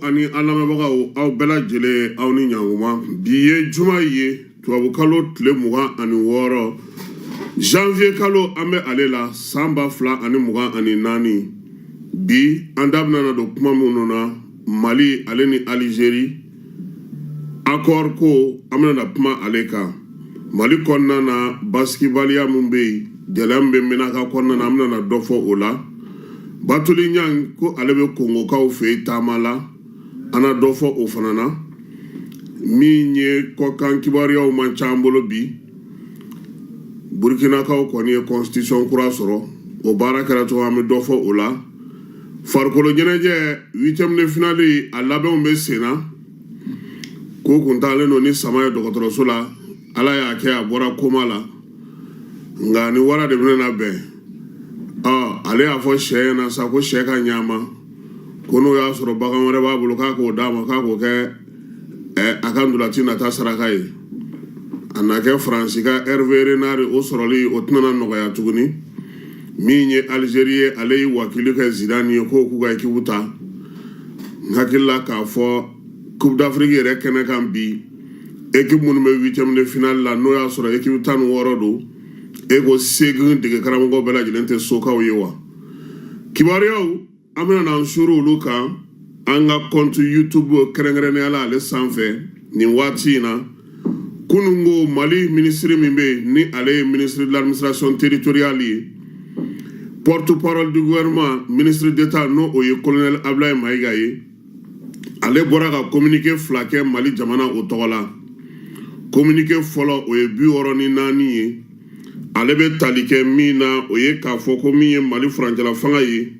Ani alamebagaw aw bɛɛ lajɛlen aw ni ɲanguma bi ye juma ye tubabukalo tile 26 janvier kalo an bɛ ale la san 2024 bi an da bɛna don kuma minnu na Mali ale ni Algérie accord ko an bɛna kuma ale kan Mali kɔnɔna na baskibaliya mun bɛ yen gɛlɛya min bɛ Menaka kɔnɔna na an bɛna dɔ fɔ o la Batuli Ɲang ko ale bɛ Kongokaw fɛ taama la ana dɔ fɔ o fana na min ye kɔkan kibaruyaw man ca an bolo bi Burkinakaw kɔni ye constitution kura sɔrɔ o baara kɛra cogo an bɛ dɔ fɔ o la farikolo ɲɛnajɛ 8e de finale a labɛnw bɛ sen na ko kun taalen don ni sama ye dɔgɔtɔrɔso la ala y'a kɛ a bɔra koma la nka ni wara de bɛna bɛn ale y'a fɔ sɛ ɲɛna sa ko sɛ ka ɲama ko n'o y'a sɔrɔ bagan wɛrɛ b'a bolo k'a k'o d'a ma k'a k'o kɛ a ka ndolati nata saraka ye a na kɛ Faransi ka Hervé Renard o sɔrɔli o tɛna nɔgɔya tuguni min ye Algérie ye ale ye wakili kɛ Zidane ye k'o k'u ka équipe ta n hakili la k'a fɔ Coupe d'Afrique yɛrɛ kɛnɛ kan bi équipe minnu bɛ 8e de finale la n'o y'a sɔrɔ équipe 16 don e ko segin dege karamɔgɔ bɛɛ lajɛlen tɛ sokaw ye wa kibaruyaw an bɛna n'an suru olu kan an ka compte YouTube kɛrɛnkɛrɛnnenya la ale sanfɛ nin waati in na kunun ko Mali ministre min bɛ yen ni ale ye ministre de l'administration territoriale ye porte-parole du gouvernement ministre d'État n'o o ye colonel Ablaye Maïga ye ale bɔra ka communiqué fila kɛ Mali jamana o tɔgɔ la communiqué fɔlɔ o ye 64 ye ale bɛ tali kɛ min na o ye k'a fɔ ko min ye Mali furancɛla fanga ye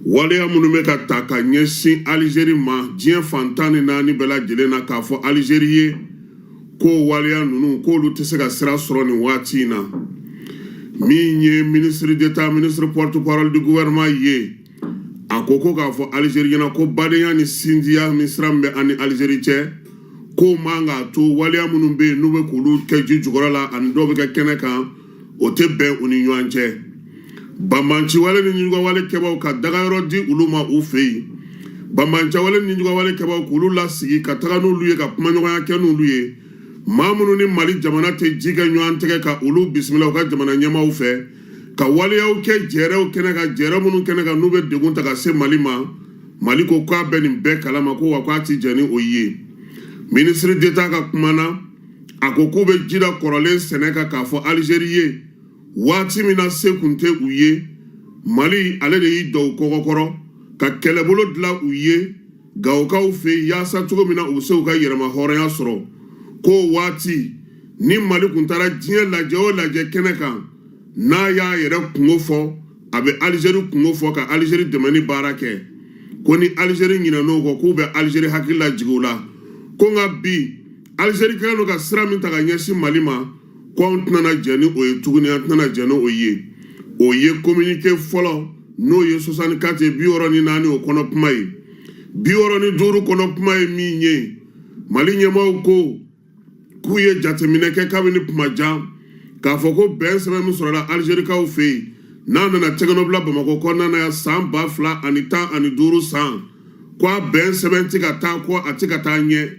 waleya minnu bɛ ka ta ka ɲɛsin Algérie ma diɲɛ fan 14 bɛɛ lajɛlen na k'a fɔ Algérie ye ko waleya ninnu k'olu tɛ se ka sira sɔrɔ nin waati in na min ye ministre d'État ministre porte-parole du gouvernement ye a ko k'a fɔ Algérie ɲɛna ko badenya ni sinjiya ni sira min bɛ ani Algérie cɛ ko man k'a to waleya minnu bɛ yen n'u bɛ k'olu kɛ ji jukɔrɔ la ani dɔw bɛ kɛ kɛnɛ kan o tɛ bɛn u ni ɲɔgɔn cɛ banbanciwale ni ɲuguwale kɛbaw ka dagayɔrɔ di olu ma u fɛ yen banbanciwale ni ɲuguwale kɛbaw k'olu lasigi ka taga n'olu ye ka kumaɲɔgɔnya kɛ n'olu ye maa minnu ni Mali jamana tɛ ji kɛ ɲɔgɔn tɛgɛ ka olu bisimila u ka jamana ɲɛmaaw fɛ ka waleyaw kɛ jɛrɛw kɛnɛ kan jɛrɛ minnu kɛnɛ kan n'u bɛ degun ta ka se Mali ma Mali ko k'a bɛ nin bɛɛ kalama ko wa k'a ti jɛ ni o ye ministre d'État ka kuma na a ko k'u bɛ jida kɔrɔlen sɛnɛ kan k'a fɔ Algérie ye waati min na se kun tɛ u ye Mali ale de y'i dɔw kɔgɔkɔrɔ ka kɛlɛbolo dilan u ye Gawokaw fɛ yaasa cogo min na u bɛ se u ka yɛrɛma hɔrɔnya sɔrɔ ko waati ni Mali kun taara diɲɛ lajɛ o lajɛ kɛnɛ kan n'a y'a yɛrɛ kungo fɔ a bɛ Algérie kungo fɔ ka Algérie dɛmɛ ni baara kɛ ko ni Algérie ɲinɛn'o kɔ k'u bɛ Algérie hakili lajigin o la ko nka bi Algérie kɛlen don ka sira min ta ka ɲɛsin Mali ma ko an tɛna jɛ ni o ye tuguni an tɛna jɛ ni o ye communiqué fɔlɔ n'o ye 64 ye 64 o kɔnɔ kuma ye 65 kɔnɔ kuma ye min ye Mali ɲɛmaaw ko k'u ye jateminɛ kɛ kabini kuma jan k'a fɔ ko bɛn sɛbɛn min sɔrɔla Algérikaw fɛ yen n'a nana tɛgɛnɔbila Bamakɔ kɔnɔna na yan san 2015 san ko a bɛn sɛbɛn tɛ ka taa ko a tɛ ka taa ɲɛ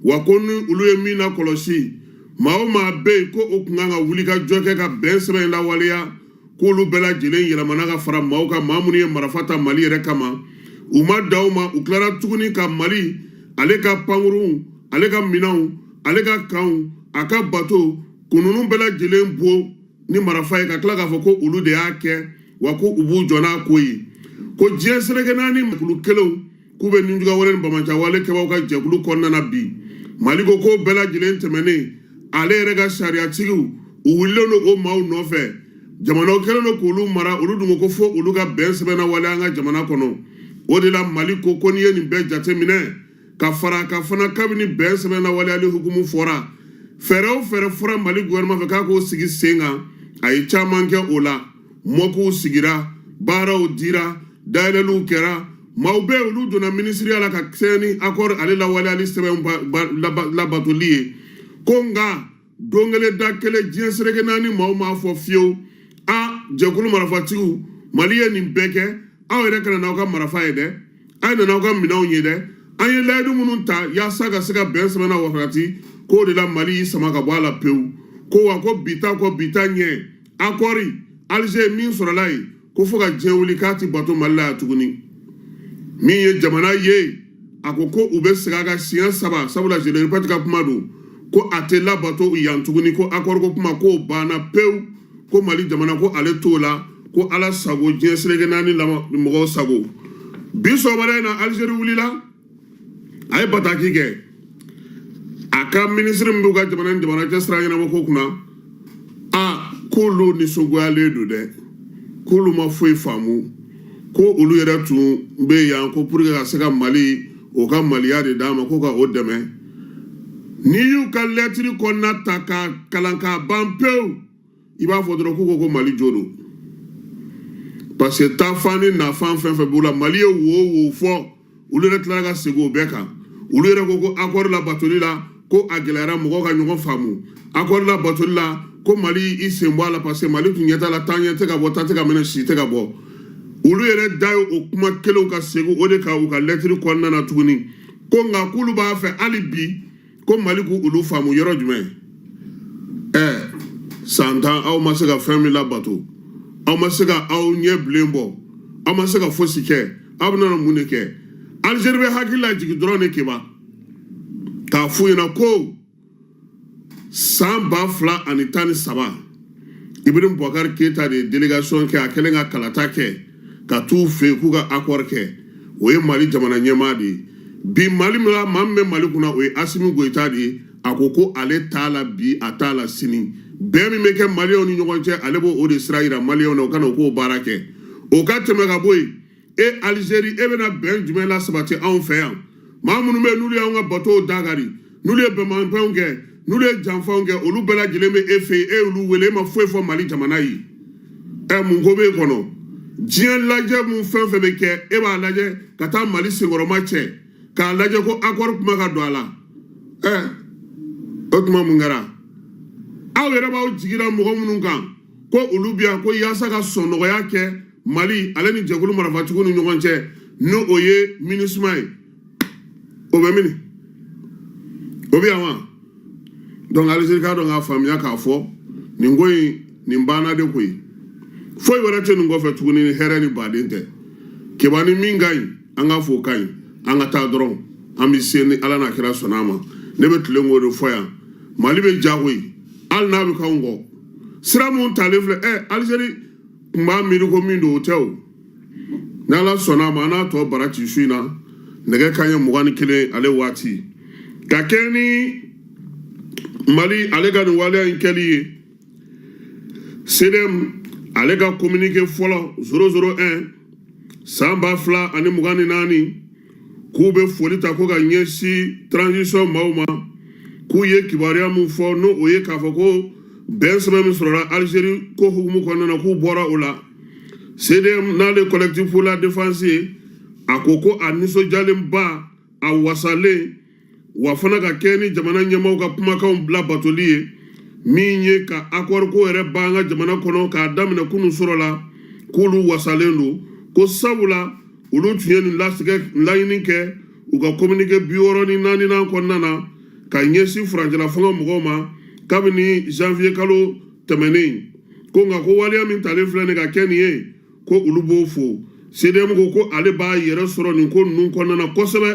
wa ko ni olu ye min lakɔlɔsi maa o maa bɛ yen ko o kun kan ka wuli ka jɔ kɛ ka bɛn sɛbɛn in lawaleya k'olu bɛɛ lajɛlen yɛlɛmana ka fara maaw kan maa minnu ye marifa ta Mali yɛrɛ kama u ma da o ma u tilara tuguni ka Mali ale ka pankurun ale ka minanw ale ka kanw a ka bato kununu bɛɛ lajɛlen bo ni marafa ye ka tila k'a fɔ ko olu de y'a kɛ wa ko u b'u jɔ n'a ko ye ko diɲɛ seleke naani jɛkulu kelenw k'u bɛ ninjuga wale ni bamaja wale kɛbaw ka jɛkulu kɔnɔna na bi Mali ko ko bɛɛ lajɛlen tɛmɛnen ale yɛrɛ ka sariyatigiw u wulilen don o maaw nɔfɛ jamanaw kɛlen don k'olu mara olu dun ko fo olu ka bɛn sɛbɛnna wale an ka jamana kɔnɔ o de la Mali ko ko n'i ye nin bɛɛ jateminɛ ka fara ka fana kabini bɛn sɛbɛnna waleyali hukumu fɔra fɛɛrɛ o fɛɛrɛ fɔra Mali gouvernement fɛ k'a k'o sigi sen kan a ye caman kɛ o la mɔkuw sigira baaraw dira dayɛlɛliw kɛra maaw bɛɛ olu donna ministeriya la ka kɛ ni accord ale lawaleyali sɛbɛn labatoli ye ko nka don kelen da kelen diɲɛ seleke naani maaw m'a fɔ fiyewu a jɛkulu marafatigiw Mali ye nin bɛɛ kɛ aw yɛrɛ kana n'aw ka marafa ye dɛ a ye na n'aw ka minanw ye dɛ an ye layidu minnu ta yaasa ka se ka bɛn sɛbɛnna wafarati k'o de la Mali y'i sama ka bɔ a la pewu ko wa ko bi ta ɲɛ accord Alger min sɔrɔla ye ko fo ka diɲɛ wuli k'a ti bato Mali la yan tuguni min ye jamana ye a ko u bɛ segin a ka siɲɛ 3 sabula je le répète ka kuma don ko a tɛ labato yan tuguni ko accord ko kuma k'o banna pewu ko Mali jamana ko ale t'o la ko ala sago diɲɛ seleke naani mɔgɔw sago bi sɔgɔmada in na Algérie wulila a ye bataki kɛ a ka ministre min b'u ka jamana cɛ sira ɲɛnabɔ ko kunna a k'olu nisɔngoyalen don dɛ k'olu ma foyi faamu ko olu yɛrɛ tun bɛ yan ko pour que ka se ka Mali o ka maliya de d'a ma ko ka o dɛmɛ n'i y'u ka lɛtiri kɔnɔna ta ka kalan k'a ban pewu i b'a fɔ dɔrɔn k'u ko Mali jo don parce que taafan ni nafan fɛn fɛn b'u la Mali ye wo fɔ olu yɛrɛ tilara ka segin o bɛɛ kan olu yɛrɛ ko accord labatoli la ko a gɛlɛyara mɔgɔw ka ɲɔgɔn faamu accord labatoli la ko Mali i sen bɔ a la parce que Mali tun ɲɛ t'a la taa ɲɛ tɛ ka bɔ taa tɛ ka minɛ si tɛ ka bɔ olu yɛrɛ da ye o kuma kelenw ka segin o de ka u ka lɛtiri kɔnɔna na tuguni ko nka k'olu b'a fɛ hali bi ko Mali k'u olu faamu yɔrɔ jumɛn san 10 aw ma se ka fɛn min labato aw ma se ka aw ɲɛ bilen bɔ aw ma se ka fosi kɛ aw bɛna mun de kɛ Algérie bɛ hakili la jigin dɔrɔn de keba k'a f'u ɲɛna ko san 2013 Ibrahim Boubacar Keita de ye délégation kɛ a kɛlen ka kalata kɛ ka t'u fɛ k'u ka accord kɛ o ye Mali jamana ɲɛmaa de ye bi Mali maa min bɛ Mali kunna o ye Assimi Goïta de ye a ko ale t'a la bi a t'a la sini bɛɛ min bɛ kɛ Maliyɛnw ni ɲɔgɔn cɛ ale b'o de sira yira Maliyɛnw na o kana o k'o baara kɛ o ka tɛmɛ ka bɔ yen Algérie e bɛna bɛn jumɛn la sabati anw fɛ yan maa minnu bɛ n'olu y'anw ka bateau dagari n'olu ye bɛnbɛnfɛnw kɛ n'olu ye janfanw kɛ olu bɛɛ lajɛlen bɛ e fɛ yen e y'olu wele e ma foyi fɔ Mali jamana ye mun ko b'e kɔnɔ diɲɛ lajɛ mun fɛn fɛn bɛ kɛ e b'a lajɛ ka taa Mali senkɔrɔma cɛ k'a lajɛ ko accord kuma ka don a la o tuma mun kɛra aw yɛrɛ b'aw jigira mɔgɔ minnu kan ko olu bɛ yan ko yaasa ka sɔnnɔgɔya kɛ Mali ale ni jɛkulu marafatigiw ni ɲɔgɔn cɛ n'o o ye MINUSMA ye o bɛ mini o bɛ yan wa donc Algérie k'a dɔn k'a faamuya k'a fɔ nin ko in nin banna de koyi foyi wɛrɛ tɛ nin kɔfɛ tuguni ni hɛrɛ ni baden tɛ keba ni min ka ɲi an ka fɔ o ka ɲi an ka taa dɔrɔn an bɛ se ni ala n'a kira sɔnna a ma ne bɛ tilen k'o de fɔ yan Mali bɛ jago ye hali n'a bɛ k'anw kɔ sira mun talen filɛ Algérie tun b'a miiri ko min don o tɛ o ni ala sɔnna a ma an n'a tɔ bara ci su in na nɛgɛ kanɲɛ 21 ale waati ka kɛ ni Mali ale ka nin waleya in kɛli ye CDM ale ka communiqué fɔlɔ 001 san 2024 k'u bɛ foli ta ko ka ɲɛsin transition maaw ma k'u ye kibaruya mun fɔ n'o o ye k'a fɔ ko bɛn sɛbɛn min sɔrɔla Algérie ko hukumu kɔnɔna na k'u bɔra o la CDM n'ale collectif pour la défense ye a ko a nisɔndiyalenba a wasalen wa fana ka kɛ ni jamana ɲɛmaaw ka kumakanw bila batoli ye min ye ka accord ko yɛrɛ ban ka jamana kɔnɔ k'a daminɛ kunun sɔrɔ la k'olu wasalen don ko sabula olu tun ye nin laɲini kɛ u ka communiqué 64 kɔnɔna na ka ɲɛsin furancɛla fanga mɔgɔw ma kabini janvier kalo tɛmɛnen ko nka ko waleya min talen filɛ nin ka kɛ nin ye ko olu b'o fo CDM ko ale b'a yɛrɛ sɔrɔ nin ko ninnu kɔnɔna na kosɛbɛ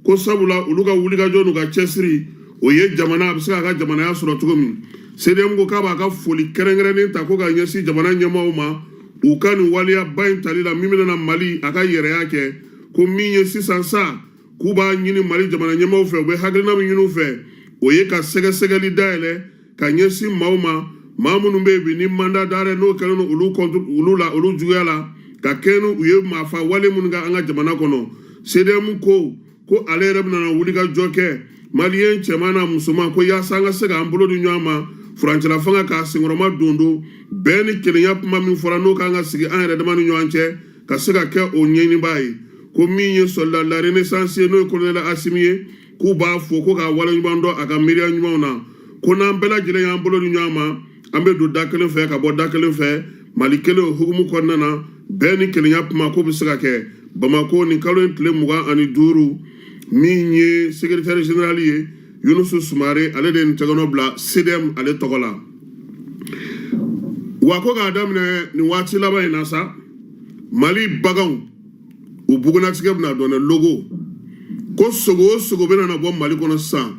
ko sabula ulu ka wulikajɔ n'u ka cɛsiri o ye jamana a bɛ se k'a ka jamanaya sɔrɔ cogo min CDM ko k'a b'a ka foli kɛrɛnkɛrɛnnen ta ko ka ɲɛsin jamana ɲɛmaaw ma u ka nin waliyaba in tali la min bɛna Mali a ka yɛrɛya kɛ ko min ye sisan sa k'u b'a ɲini Mali jamana ɲɛmaaw fɛ u bɛ hakilina min ɲini u fɛ o ye ka sɛgɛsɛgɛli dayɛlɛ ka ɲɛsin maaw ma maa minnu bɛ yen bi ni mandat d'arrêt n'o kɛlen don olu juguya la ka kɛ ni u ye maafa wale minnu kɛ an ka jamana kɔnɔ CDM ko ale yɛrɛ bɛna wulikajɔ kɛ maliyɛn cɛman n'a musoman ko yaasa an ka se k'an bolo di ɲɔgɔn ma furancɛla fanga k'a senkɔrɔma dondo bɛɛ ni kelenya kuma min fɔra n'o kan ka sigi an yɛrɛ dama ni ɲɔgɔn cɛ ka se ka kɛ o ɲɛɲinibaa ye ko min ye soldat la renaissance ye n'o ye colonel Asimi ye k'u b'a fɔ ko k'a waleɲuman dɔn a ka miiriya ɲumanw na ko n'an bɛɛ lajɛlen y'an bolo di ɲɔgɔn ma an bɛ don da kelen fɛ ka bɔ da kelen fɛ Mali kelen o hukumu kɔnɔna na bɛɛ ni kelenya kuma ko bɛ se ka kɛ Bamako nin kalo in tile 25 min ye secrétaire général ye Yunusu Sumare ale de nin tɛgɛnɔ bila CDM ale tɔgɔ la wa ko k'a daminɛ nin waati laban in na sa Mali baganw u bugunatigɛ bɛna dɔn logo ko sogo o sogo bɛna na bɔ Mali kɔnɔ sisan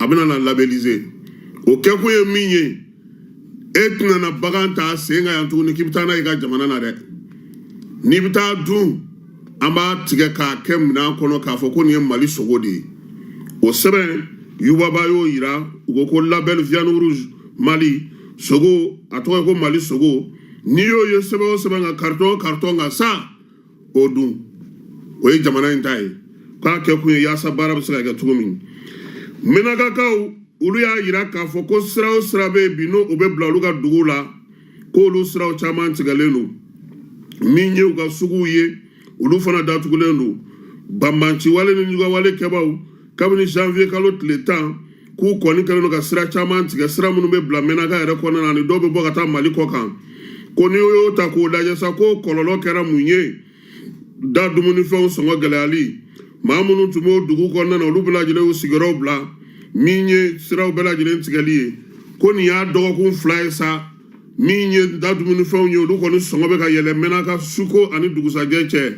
a bɛna na labelliser o kɛkun ye min ye e tɛna na bagan ta sen ka yan tuguni k'i bɛ taa n'a ye ka jamana na dɛ n'i bɛ taa dun an b'a tigɛ k'a kɛ minɛn kɔnɔ k'a fɔ ko nin ye Mali sogo de ye o sɛbɛn Yubaba y'o yira u ko label viande rouge Mali sogo a tɔgɔ ye ko Mali sogo n'i y'o ye sɛbɛn o sɛbɛn ka carton ka sa o dun o ye jamana in ta ye k'a kɛ kun ye yaasa baara bɛ se ka kɛ cogo min Minakakaw olu y'a yira k'a fɔ ko sira o sira bɛ yen bi n'o bɛ bila olu ka dugu la ko olu siraw caman tigɛlen don min ye u ka suguw ye olu fana datugulen don banbanci wale ni juguya wale kɛbaw kabini janvier kalo tile 10 k'u kɔni kɛlen don ka sira caman tigɛ sira minnu bɛ bila Menaka yɛrɛ kɔnɔna na ni dɔw bɛ bɔ ka taa Mali kɔ kan ko n'i y'o ta k'o lajɛ sa ko kɔlɔlɔ kɛra mun ye da dumunifɛnw sɔngɔ gɛlɛyali maa minnu tun b'o dugu kɔnɔna na olu bɛɛ lajɛlen y'u sigiyɔrɔw bila min ye siraw bɛɛ lajɛlen tigɛli ye ko nin y'a dɔgɔkun 2 ye sa min ye da dumunifɛnw ye olu kɔni sɔngɔ bɛ ka yɛlɛ Menaka suko ani dugusajɛ cɛ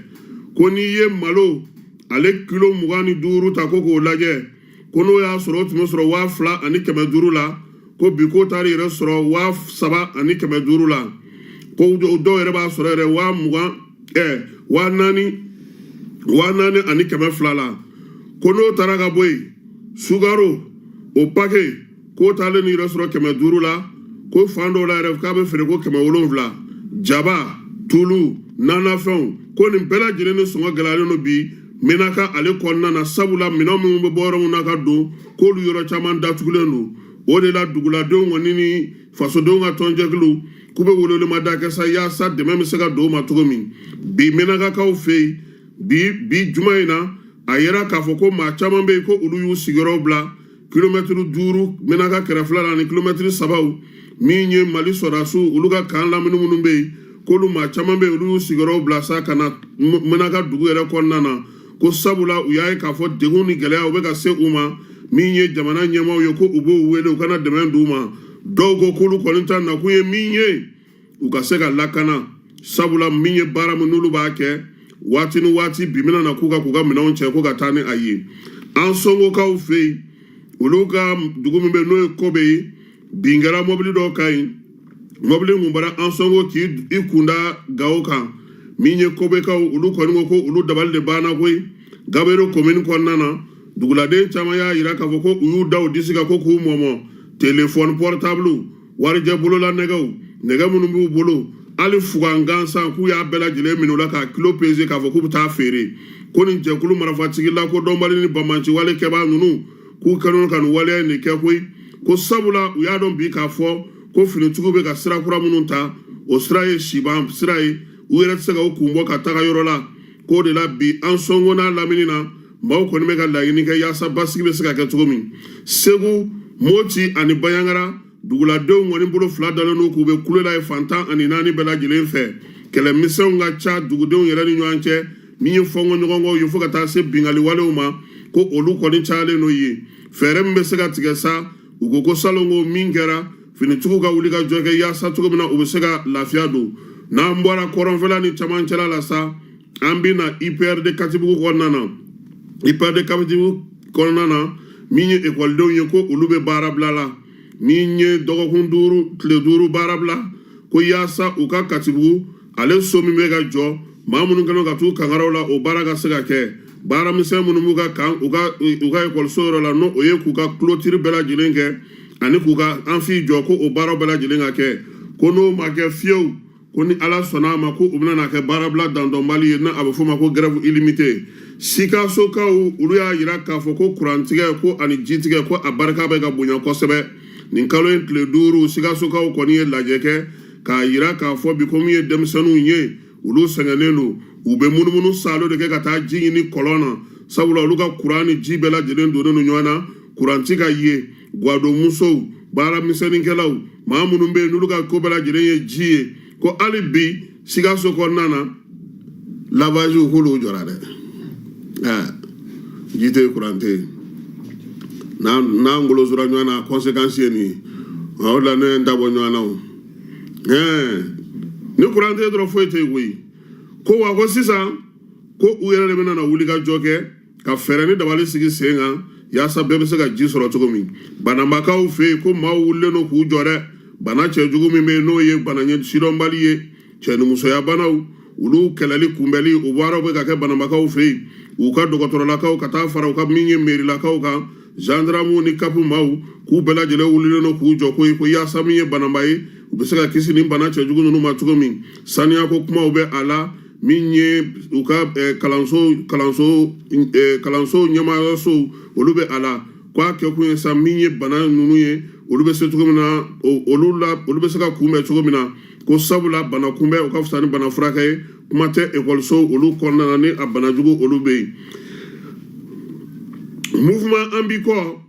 ko n'i ye malo ale kilo 25 ta ko k'o lajɛ ko n'o y'a sɔrɔ o tun bɛ sɔrɔ 2,500 la ko bi ko taari yɛrɛ sɔrɔ 3,500 la ko dɔw yɛrɛ b'a sɔrɔ yɛrɛ 4,200 la ko n'o taara ka bɔ yen sukaro o pake k'o taalen ni yɛrɛ sɔrɔ 500 la ko fan dɔw la yɛrɛ k'a bɛ feere ko 700 jaba tulu nanafɛnw ko nin bɛɛ lajɛlen ni sɔngɔ gɛlɛyalen don bi Menaka ale kɔnɔna na sabula minɛn minnu bɛ bɔ yɔrɔ min na ka don k'olu yɔrɔ caman datugulen don o de la duguladenw kɔni ni fasodenw ka tɔnjɛkulu k'u bɛ welewelemada kɛ sa yaasa dɛmɛ bɛ se ka don o ma cogo min bi Menakakaw fɛ yen bi juma in na a yera k'a fɔ ko maa caman bɛ yen ko olu y'u sigiyɔrɔw bila kilomɛtiri 5 Menaka kɛrɛfɛla la ani kilomɛtiri 3 min ye Mali sɔrɔdasiw olu ka kan lamini minnu bɛ yen k'olu maa caman bɛ yen olu y'u sigiyɔrɔw bila sa ka na Menaka dugu yɛrɛ kɔnɔna na ko sabula u y'a ye k'a fɔ degun ni gɛlɛya u bɛ ka se u ma min ye jamana ɲɛmaaw ye ko u b'o wele u kana dɛmɛ d'u ma dɔw ko k'olu kɔni ta nakun ye min ye u ka se ka lakana sabula min ye baara min n'olu b'a kɛ waati ni waati bi mina na k'u ka minɛnw cɛ ko ka taa ni a ye an sɔngokaw fɛ yen olu ka dugu min bɛ n'o ye Kobe ye bin kɛra mɔbili dɔw ka ɲi mɔbili mun bara an sɔngo k'i kunda gawo kan min ye Kobekaw olu kɔni ko olu dabali de banna koyi Gabriel commune kɔnɔna na duguladen caman y'a yira k'a fɔ ko u y'u da u disi kan ko k'u mɔmɔ téléphone portable warijɛ bolola nɛgɛw nɛgɛ minnu b'u bolo hali fugan gansan k'u y'a bɛɛ lajɛlen minɛ u la k'a kilo peser k'a fɔ k'u bɛ taa feere ko nin jɛkulu marifatigi lakodɔnbali ni banbanci wale kɛbaa ninnu k'u kɛlen ka nin waleya in de kɛ koyi ko sabula u y'a dɔn bi k'a fɔ ko finitigiw bɛ ka sira kura minnu ta o sira ye siban sira ye u yɛrɛ tɛ se ka u kun bɔ ka taga yɔrɔ la k'o de la bi an sɔngo n'a lamini na maaw kɔni bɛ ka laɲini kɛ yaasa basigi bɛ se ka kɛ cogo min Segu Moti ani Bayangara duguladenw kɔni bolo 2 dalen don k'u bɛ kulela ye fantan ani 4 bɛɛ lajɛlen fɛ kɛlɛmisɛnw ka ca dugudenw yɛrɛ ni ɲɔgɔn cɛ min ye fɔnkɔ ɲɔgɔnkɔw ye fo ka taa se bingali walew ma ko olu kɔni cayalen n'o ye fɛɛrɛ min bɛ se ka tigɛ sa u ko salon ko min kɛra finitigiw ka wuli ka jɔ kɛ yaasa cogo min na u bɛ se ka lafiya don n'an bɔra kɔrɔnfɛla ni camancɛla la sa an bɛ na IPRD Katibugu kɔnɔna na hyper de captive kɔnɔna min ye ekɔlidenw ye ko olu bɛ baara bila la min ye dɔgɔkun 5 tile 5 baara bila ko yaasa u ka Katibugu ale so min bɛ ka jɔ maa minnu kɛnɛ ka t'u kangaraw la o baara ka se ka kɛ baara misɛn minnu b'u ka kan u ka ekɔliso yɔrɔ la n'o o ye k'u ka clôture bɛɛ lajɛlen kɛ ani k'u ka amphi jɔ ko o baaraw bɛɛ lajɛlen ka kɛ ko n'o ma kɛ fiyewu ko ni ala sɔnna a ma ko u bɛna kɛ baarabila dandɔnbali ye n'a a bɛ f'o ma ko grève illimité Sikasokaw olu y'a yira k'a fɔ ko kurantigɛ ko ani jitigɛ ko a barika bɛ ka bonya kosɛbɛ nin kalo in tile 5 Sikasokaw kɔni ye lajɛ kɛ k'a yira k'a fɔ bi ko min ye denmisɛnninw ye olu sɛgɛnnen don u bɛ munumunu salo de kɛ ka taa ji ɲini kɔlɔn na sabula olu ka kuran ni ji bɛɛ lajɛlen donnen don ɲɔgɔn na kuranti ka ye guwado musow baara misɛnninkɛlaw maa minnu bɛ yen n'olu ka ko bɛɛ lajɛlen ye ji ye ko hali bi Sikaso kɔnɔna na lavage k'olu jɔra dɛ ji tɛ kuran tɛ yen n'an ngolosora ɲɔgɔn na conséquence ye nin ye o de la ne ye n dabɔ ɲɔgɔn na o ni kuran tɛ dɔrɔn foyi tɛ yen koyi ko wa ko sisan ko u yɛrɛ de bɛna na wuli ka jɔ kɛ ka fɛɛrɛ ni dabali sigi sen kan yaasa bɛɛ bɛ se ka ji sɔrɔ cogo min banabakaw fɛ yen ko maaw wulilen don k'u jɔ dɛ bana cɛjugu min bɛ yen n'o ye bana sidɔnbali ye cɛ ni musoya banaw olu kɛlɛli kunbɛli o baaraw bɛ ka kɛ banabakaw fɛ yen u ka dɔgɔtɔrɔlakaw ka taa fara u ka min ye merilakaw kan gendarmew ni kapu maaw k'u bɛɛ lajɛlen wulilen don k'u jɔ ko yaasa min ye banaba ye u bɛ se ka kisi ni bana cɛjugu ninnu ma cogo min saniya ko kumaw bɛ a la min ye u ka kalanso ɲɛmaayasow olu bɛ a la k'a kɛ kun ye sa min ye bana ninnu ye olu bɛ se cogo min na olu bɛ se ka kunbɛn cogo min na ko sabula bana kunbɛn o ka fisa ni bana furakɛ ye kuma tɛ ekɔliso olu kɔnɔna na ni a bana jugu olu bɛ yen mouvement Ambikɔ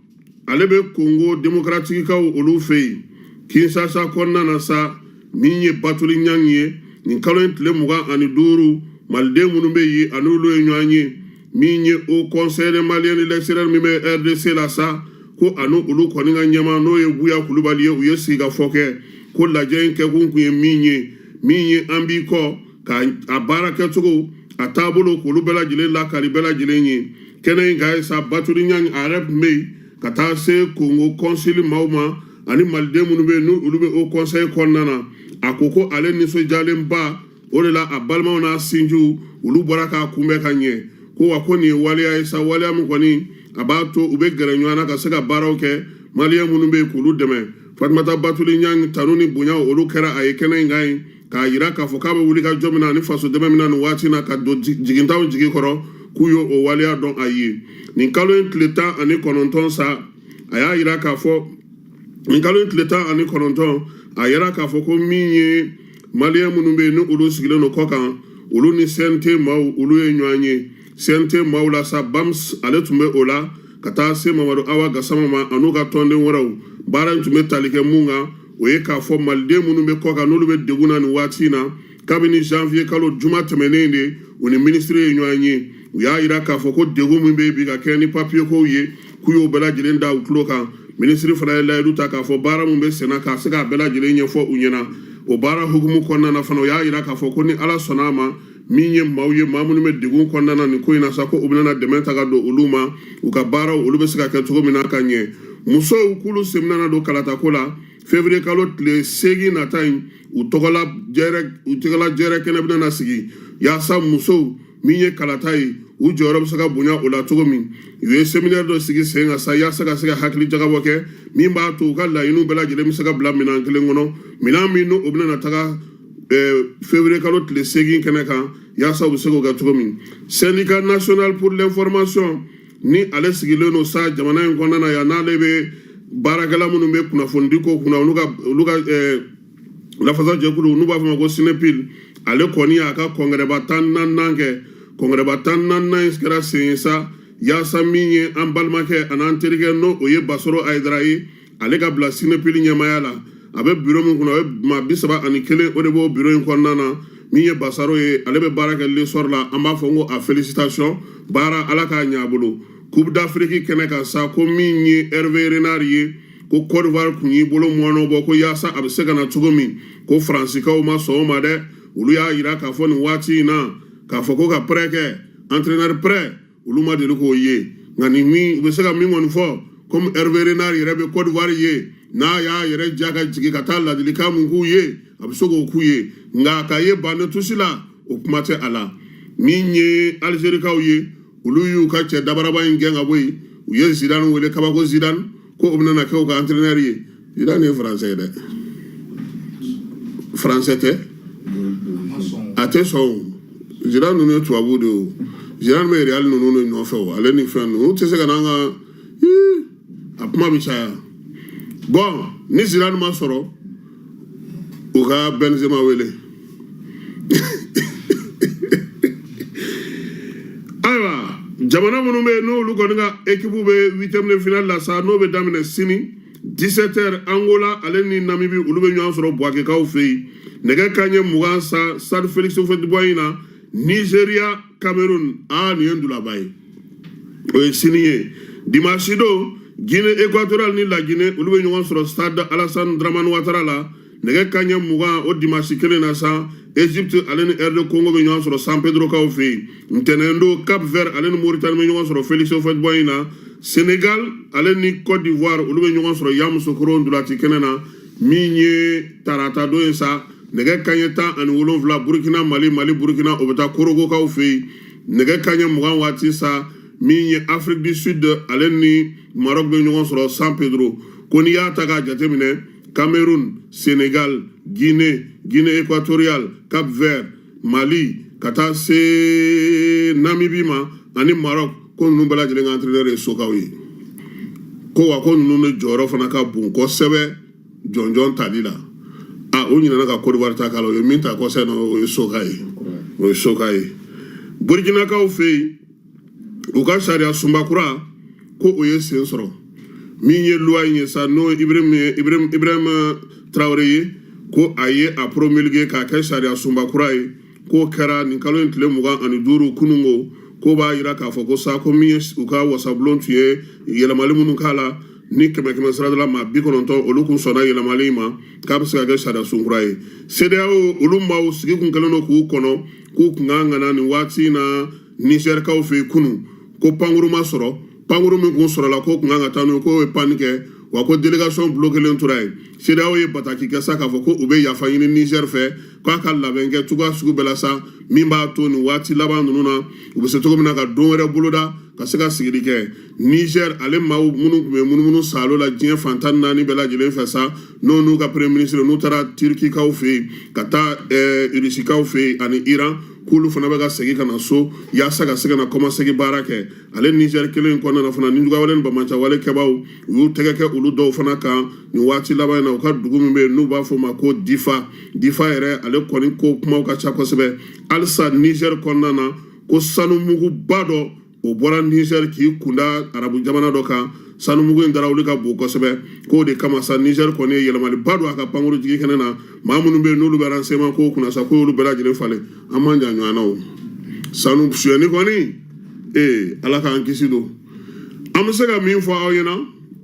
ale bɛ Congo démocratique kaw olu fɛ yen Kinshasa kɔnɔna na sa min ye Batuli Ɲang ye nin kalo in tile 25 maliden minnu bɛ yen ani olu ye ɲɔgɔn ye min ye au conseil des maliens de l'extérieur min bɛ RDC la sa ko ani olu kɔni ka ɲɛma n'o ye Buya Kulubali ye u ye sigi ka fɔ kɛ ko lajɛ in kɛkun kun ye min ye Ambikɔ ka a baara kɛcogo a taabolo k'olu bɛɛ lajɛlen lakari bɛɛ lajɛlen ye kɛnɛ in ka sa Batuli Ɲang a yɛrɛ tun bɛ yen ka taa se Congo consul maaw ma ani maliden minnu bɛ yen n'olu bɛ au conseil kɔnɔna na a ko ale nisɔndiyalen ba o de la a balimaw n'a sinjiw olu bɔra k'a kunbɛn ka ɲɛ ko wa ko nin ye waleya ye sa waleya min kɔni a b'a to u bɛ gɛrɛ ɲɔgɔn na ka se ka baaraw kɛ maliyɛn minnu bɛ yen k'olu dɛmɛ Fatumata Batuli Ɲang tanu ni bonya olu kɛra a ye kɛnɛ in kan yen k'a yira k'a fɔ k'a bɛ wuli ka jɔ min na ani faso dɛmɛ min na nin waati na ka don jigintaw jigi kɔrɔ k'u ye o waleya dɔn a ye nin kalo in tile 19 sa a y'a yira k'a fɔ nin kalo in tile 19 a yira k'a fɔ ko min ye maliyɛn minnu bɛ yen ni olu sigilen don kɔ kan olu ni CNT maaw olu ye ɲɔgɔn ye CNT maaw la sa BAMS ale tun bɛ o la ka taa se Mamadu Awa Gasama ma an'u ka tɔnden wɛrɛw baara in tun bɛ tali kɛ mun kan o ye k'a fɔ maliden minnu bɛ kɔ kan n'olu bɛ degun na nin waati in na kabini janvier kalo juma tɛmɛnen de u ni ministre ye ɲɔgɔn ye u y'a yira k'a fɔ ko degun min bɛ yen bi ka kɛ ni papier kow ye k'u y'o bɛɛ lajɛlen da u tulo kan ministre fana ye layidu ta k'a fɔ baara min bɛ sen na k'a se k'a bɛɛ lajɛlen ɲɛfɔ u ɲɛna o baara hukumu kɔnɔna na fana o y'a yira k'a fɔ ko ni ala sɔnna a ma min ye maaw ye maa minnu bɛ degun kɔnɔna na nin ko in na sa ko u bɛna dɛmɛ ta ka don olu ma u ka baaraw olu bɛ se ka kɛ cogo min na ka ɲɛ musow k'olu seminana don kalatako la février kalo tile 8 nata in u tɔgɔla jɛrɛ kɛnɛ bɛna na sigi yaasa musow min ye kalata ye u jɔyɔrɔ bɛ se ka bonya o la cogo min u ye séminaire dɔ sigi sen kan sa yaasa ka se ka hakili jagabɔ kɛ min b'a to u ka laɲiniw bɛɛ lajɛlen bɛ se ka bila minɛn kelen kɔnɔ minɛn min n'o bɛna na taga février kalo tile 8 kɛnɛ kan yaasa u bɛ se k'o kɛ cogo min syndicat national pour l'information ni ale sigilen don sa jamana in kɔnɔna na yan n'ale bɛ baarakɛla minnu bɛ kunnafoni ko kunna olu ka lafasa jɛkulu n'u b'a fɔ ma ko Sinepil ale kɔni y'a ka kɔngɛrɛba 14 kɛ kɔngɛrɛba 14 in kɛra sen sa yaasa min ye an balimakɛ ani an terikɛ n'o o ye Basɔrɔ Ayidara ye ale ka bila Sinepil ɲɛmaaya la a bɛ bureau min kɔnɔ o ye maa 31 o de b'o bureau in kɔnɔna na min ye Basaro ye ale bɛ baara kɛ lesɔr la an b'a fɔ ko a félicitation baara ala k'a ɲɛ a bolo Coupe d'Afrique kɛnɛ kan sa ko min ye Hervé Renard ye ko Côte d'Ivoire kun y'i bolo mɔnɔ bɔ ko yaasa a bɛ se ka na cogo min ko Faransikaw ma sɔn o ma dɛ olu y'a yira k'a fɔ nin waati in na k'a fɔ ko ka prêt kɛ entraîneur prêt olu ma deli k'o ye nka nin min u bɛ se ka min kɔni fɔ comme Hervé Renard yɛrɛ bɛ Côte d'Ivoire ye n'a y'a yɛrɛ ja ka jigin ka taa ladilikan mun k'u ye a bɛ se k'o k'u ye nka ka ye bande tusi la o kuma tɛ a la min ye Algérikaw ye olu y'u ka cɛ dabaraba in gɛn ka bɔ yen u ye Zidane wele kabako Zidane ko o bɛna na kɛ u ka entraîneur ye Zidane ye français ye dɛ français tɛ a tɛ sɔn Zidane ninnu ye tubabu de o Zidane bɛ Real ninnu de nɔfɛ o ale ni fɛn ninnu tɛ se ka n'an ka a kuma bɛ caya bon ni Zidane ma sɔrɔ u ka Benzema wele ayiwa jamana minnu bɛ yen n'olu kɔni ka équipe bɛ 8e de finale la sa n'o bɛ daminɛ sini 17h Angola ale ni Namibie olu bɛ ɲɔgɔn sɔrɔ Buakekaw fɛ yen nɛgɛ kanɲɛ 20 sa Stade Félix Houphouët-Boigny na Nigeria Cameroun nin ye ndulaba ye o ye sini ye dimanche don Guinée équatoriale ni la Guinée olu bɛ ɲɔgɔn sɔrɔ Stade Alassane Dramane Ouattara la nɛgɛ kanɲɛ 20 o dimanche kelen na sa Égypte ale ni RD Congo bɛ ɲɔgɔn sɔrɔ San Pedro kaw fɛ yen ntɛnɛn don Cap Vert ale ni Mauritanie bɛ ɲɔgɔn sɔrɔ Félix Houphouët-Boigny na Sénégal ale ni Côte d'Ivoire olu bɛ ɲɔgɔn sɔrɔ Yamoussoukro ndulati kɛnɛ na min ye tarata don ye sa nɛgɛ kanɲɛ 17 Burkina Mali Burkina o bɛ taa Korogo kaw fɛ yen nɛgɛ kanɲɛ 20 waati sa min ye Afrique du Sud ale ni Maroc bɛ ɲɔgɔn sɔrɔ San Pedro ko n'i y'a ta k'a jateminɛ Cameroun Sénégal Guinée équatoriale Cap Vert Mali ka taa se Namibie ma ani Maroc ko ninnu bɛɛ lajɛlen ka entraîneur ye sokaw ye ko wa ko ninnu de jɔyɔrɔ fana ka bon kosɛbɛ jɔnjɔn tali la o ɲinana ka Côte d'Ivoire ta k'a la o ye min ta kɔsɛ na o ye soka ye Burkinakaw fɛ yen u ka sariya sunbakura ko o ye sen sɔrɔ min ye loi in ye sa n'o Ibrahima Traoré ye ko a ye a promulgué k'a kɛ sariya sunbakura ye k'o kɛra nin kalo in tile 25 kunungo ko b'a jira k'a fɔ ko sa ko min ye u ka wasabulon tun ye yɛlɛmali minnu k'a la ni 100 sira la maa 90 olu kun sɔnna yɛlɛmali ma k'a bɛ se ka kɛ sariya sunkura ye CEDEAO olu maaw sigi kun kɛlen don k'u kɔnɔ k'u kun ka ŋana nin waati in na Nigɛrikaw fɛ yen kunun ko pankuru ma sɔrɔ pankuru min kun sɔrɔla ko kun kan ka taa n'o ye k'o ye panni kɛ wa ko délégation bloquelen tora yen CEDEAO ye bataki kɛ sa k'a fɔ ko u bɛ yafa ɲini Niger fɛ k'a ka labɛn kɛ cogoya sugu bɛɛ la sa min b'a to nin waati laban ninnu na u bɛ se cogo min na ka don wɛrɛ boloda ka se ka sigili kɛ Niger ale maaw minnu tun bɛ munumunu salo la diɲɛ fan 14 bɛɛ lajɛlen fɛ sa n'u ka premier ministre n'u taara Turkikaw fɛ yen ka taa Rusikaw fɛ yen ani Iran k'olu fana bɛ ka segin ka na so yaasa ka se ka na kɔmasegin baara kɛ ale Niger kelen in kɔnɔna na fana ni juguya wale ni bamaca wale kɛbaw u y'u tɛgɛ kɛ olu dɔw fana kan nin waati laban in na u ka dugu min bɛ yen n'u b'a fɔ o ma ko Difa yɛrɛ ale kɔni ko kumaw ka ca kosɛbɛ halisa Niger kɔnɔna na ko sanumuguba dɔ o bɔra Niger k'i kunda arabu jamana dɔ kan sanumugu in dara olu ka bon kosɛbɛ k'o de kama sa Niger kɔni ye yɛlɛmaliba don a ka pankuru jigi kɛnɛ na maa minnu bɛ yen n'olu bɛ renseignement kow kunna sa k'olu bɛɛ lajɛlen falen an man jan ɲɔgɔn na o sanu suyɛni kɔni ala k'an kisi don an bɛ se ka min fɔ aw ɲɛna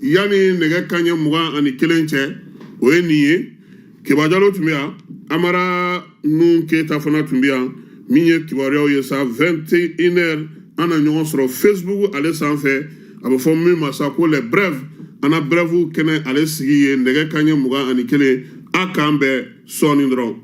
yanni nɛgɛ kanɲɛ 21 cɛ o ye nin ye Keba Jalo tun bɛ yan Amara Nun Keyita fana tun bɛ yan min ye kibaruyaw ye sa 21h an na ɲɔgɔn sɔrɔ Facebook ale sanfɛ a bɛ fɔ min ma sa ko les brèves an na brève kɛnɛ ale sigi ye nɛgɛ kanɲɛ 21 a k'an bɛn sɔɔni dɔrɔn